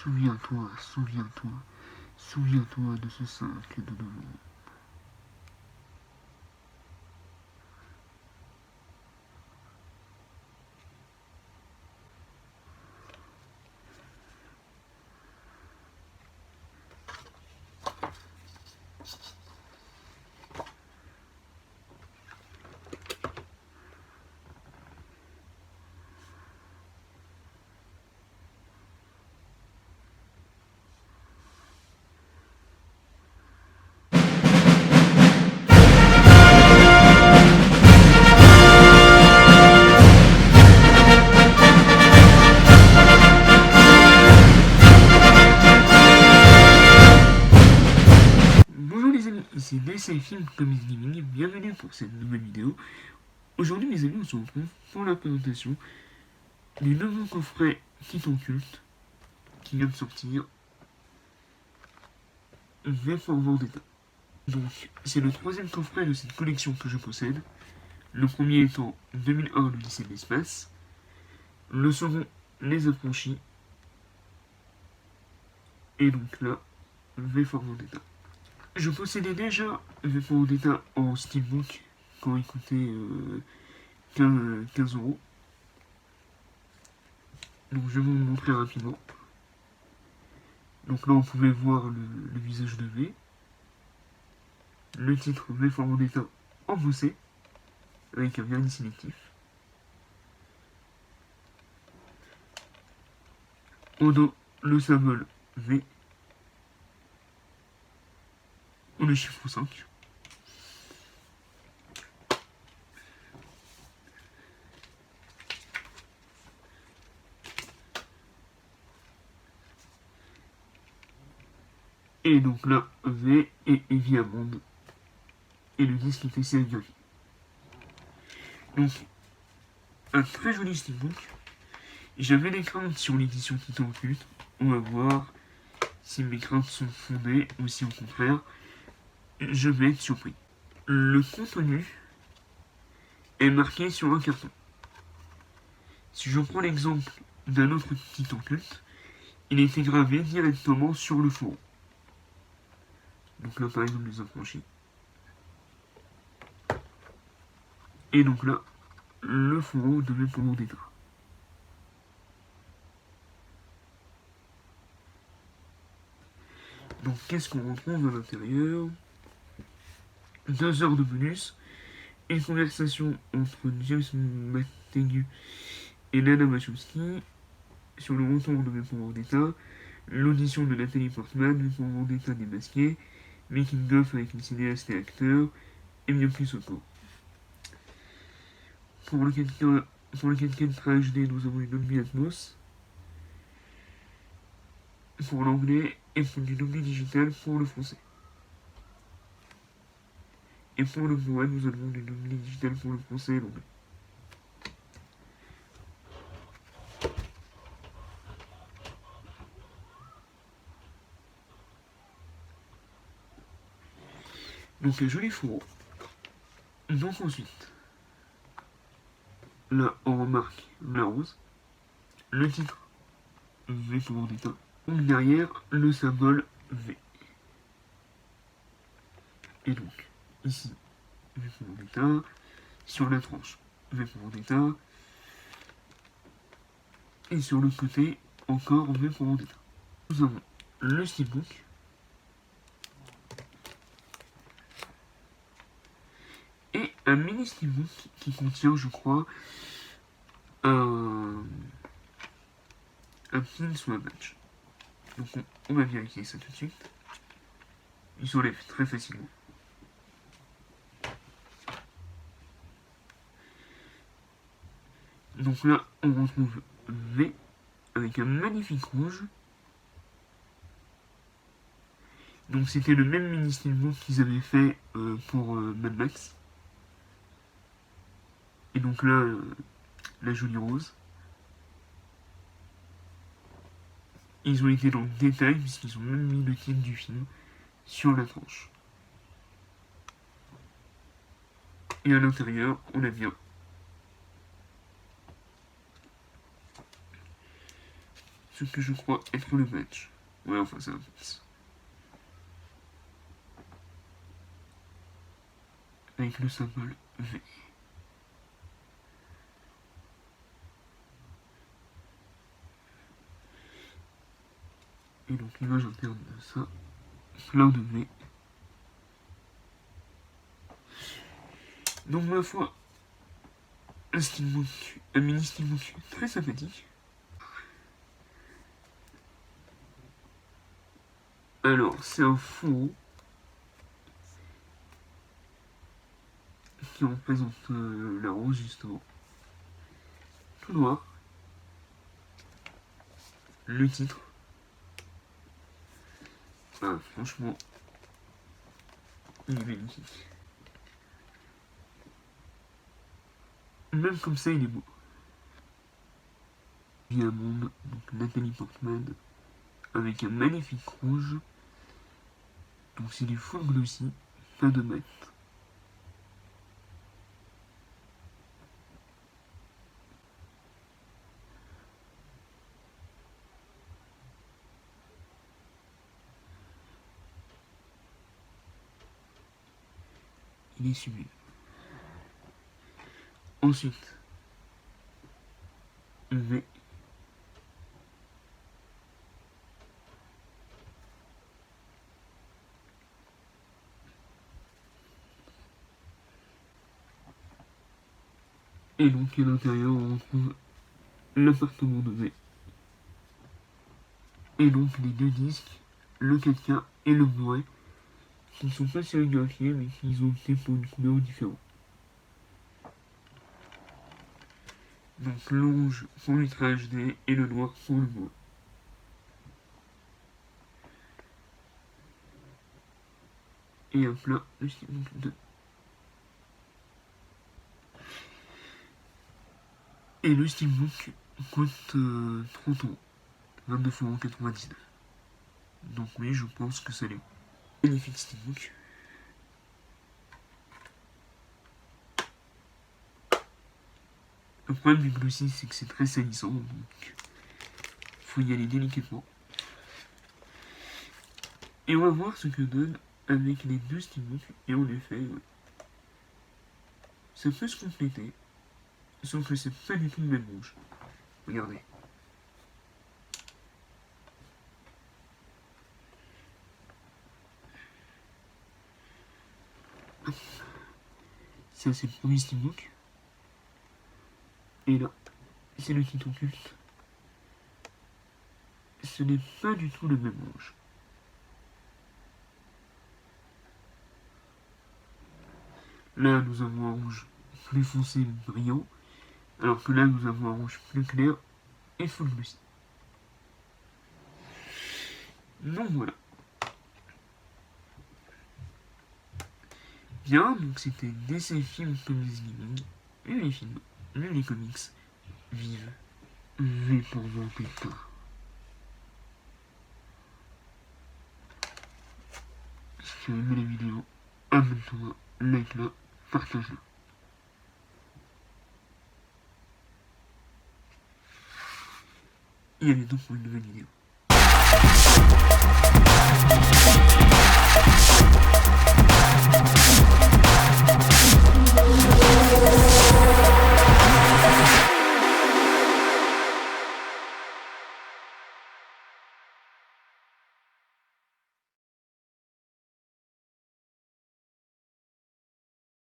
Souviens-toi, souviens-toi, souviens-toi de ce 5 de novembre. Bonjour les amis, ici DSL Film Comics Gaming et bienvenue pour cette nouvelle vidéo. Aujourd'hui mes amis, on se retrouve pour la présentation du nouveau coffret Titan Culte qui vient de sortir, V for Vendetta. Donc c'est le troisième coffret de cette collection que je possède, le premier étant 2001 l'Odyssée de l'espace, le second Les Affranchis, et donc là, V for Vendetta. Je possédais déjà V for Vendetta en steelbook quand il coûtait 15 euros. Donc je vais vous montrer rapidement. Donc là on pouvait voir le visage de V. Le titre V for Vendetta en bossé, avec un vernis sélectif. Au dos, le symbole V. Ou le chiffre 5. Et donc là, V et Evie Amande. Et le disque était sérigraphié. Donc, un très joli steelbook. J'avais des craintes sur l'édition Titan Culte. On va voir si mes craintes sont fondées ou si au contraire, je vais être surpris. Le contenu est marqué sur un carton. Si je prends l'exemple d'un autre Titan Culte, il a été gravé directement sur le fourreau. Donc là, par exemple, les affranchis. Et donc là, le fourreau de V for Vendetta. Donc qu'est-ce qu'on retrouve à l'intérieur? 2 heures de bonus, une conversation entre James Matthew et Lana Wachowski sur le retour de V for Vendetta, l'audition de Nathalie Portman, V for Vendetta démasqué, making of avec les cinéastes et acteurs, et bien plus encore. Pour le 4K HD, nous avons une Dolby Atmos. Pour l'anglais et pour du Dolby Digital pour le français. Et pour le Blu-ray, nous avons du Dolby Digital pour le français et l'anglais. Donc un joli fourreau. Donc ensuite, là on remarque la rose, le titre V for Vendetta, donc derrière le symbole V. Et donc, ici, V for Vendetta, sur la tranche, V for Vendetta, et sur le côté, encore V for Vendetta. Nous avons le steelbook, et un mini steelbook qui contient, je crois, un pin ou un match. Donc on va vérifier ça tout de suite. Il s'enlève très facilement. Donc là, on retrouve V avec un magnifique rouge. Donc c'était le même mini steelbook qu'ils avaient fait pour Mad Max. Et donc là, la jolie rose. Ils ont été dans le détail puisqu'ils ont même mis le titre du film sur la tranche. Et à l'intérieur, on a bien ce que je crois être le match. Ouais, enfin, c'est un fixe. Avec le symbole V. Et donc l'image interne de ça, plein de V. Donc ma foi, un mini steelbook très sympathique. Alors, c'est un fourreau qui représente la rose justement. Tout noir. Le titre. Ah, franchement, il est magnifique. Même comme ça, il est beau. Il y a un monde, donc Nathalie Portman, avec un magnifique rouge. Donc c'est du full glossy, pas de mat. Il est sublime. Ensuite, V. Et donc à l'intérieur on retrouve l'appartement de V. Et donc les deux disques, le 4K et le Blu-ray, qui ne sont pas sérigraphiés mais qui ont été pour une couleur différente. Donc le rouge pour l'Ultra HD et le noir pour le Blu-ray. Et un plat de Steelbook 2. Et le Steelbook coûte 30 €, 29,99 €. Donc oui, je pense que ça l'est. Magnifique Steelbook. Le problème du glossy, c'est que c'est très salissant, donc faut y aller délicatement. Et on va voir ce que donne avec les deux steelbooks. Et en effet, ça peut se compléter, sauf que c'est pas du tout le même rouge. Regardez. Ça, c'est le premier steelbook. Et là, c'est le titre occulte. Ce n'est pas du tout le même rouge. Là, nous avons un rouge plus foncé et brillant, alors que là, nous avons un rouge plus clair et full glossy. Donc voilà. Bien, donc c'était DC Films Comics Gaming, et les films, et les comics, vive. V pour Vendetta. Si tu as aimé la vidéo, abonne-toi, like-la, partage-la. Et à bientôt pour une nouvelle vidéo.